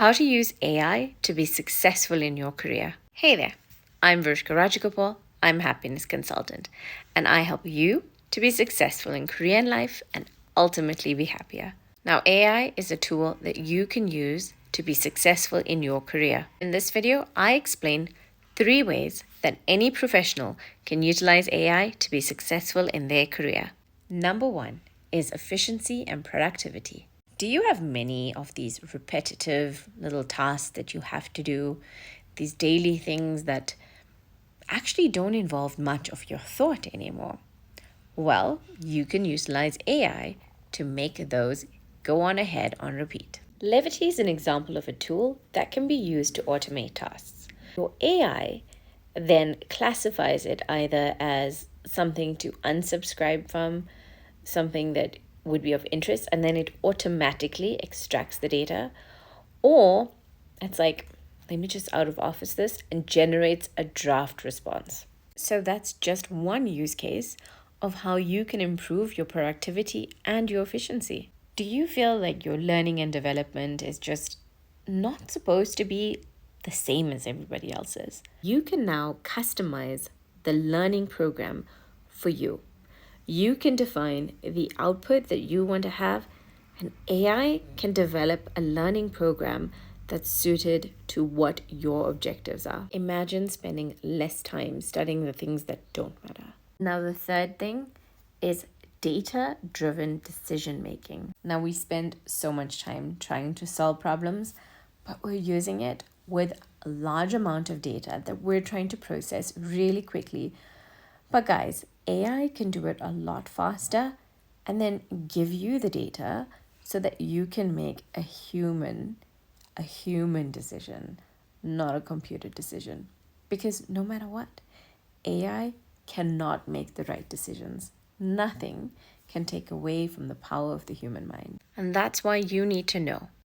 How to use AI to be successful in your career. Hey there, I'm Vrishka Rajagopal. I'm a happiness consultant, and I help you to be successful in career and life and ultimately be happier. Now, AI is a tool that you can use to be successful in your career. In this video, I explain 3 ways that any professional can utilize AI to be successful in their career. Number 1 is efficiency and productivity. Do you have many of these repetitive little tasks that you have to do, these daily things that actually don't involve much of your thought anymore? Well, you can utilize AI to make those go on ahead on repeat. Levity is an example of a tool that can be used to automate tasks. Your AI then classifies it either as something to unsubscribe from, something that would be of interest, and then it automatically extracts the data, or it's like, let me just out of office this, and generates a draft response. So that's just one use case of how you can improve your productivity and your efficiency. Do you feel like your learning and development is just not supposed to be the same as everybody else's? You can now customize the learning program for you. You can define the output that you want to have, and AI can develop a learning program that's suited to what your objectives are. Imagine spending less time studying the things that don't matter. Now, the third thing is data-driven decision making. Now, we spend so much time trying to solve problems, but we're using it with a large amount of data that we're trying to process really quickly. But guys, AI can do it a lot faster and then give you the data so that you can make a human decision, not a computer decision. Because no matter what, AI cannot make the right decisions. Nothing can take away from the power of the human mind. And that's why you need to know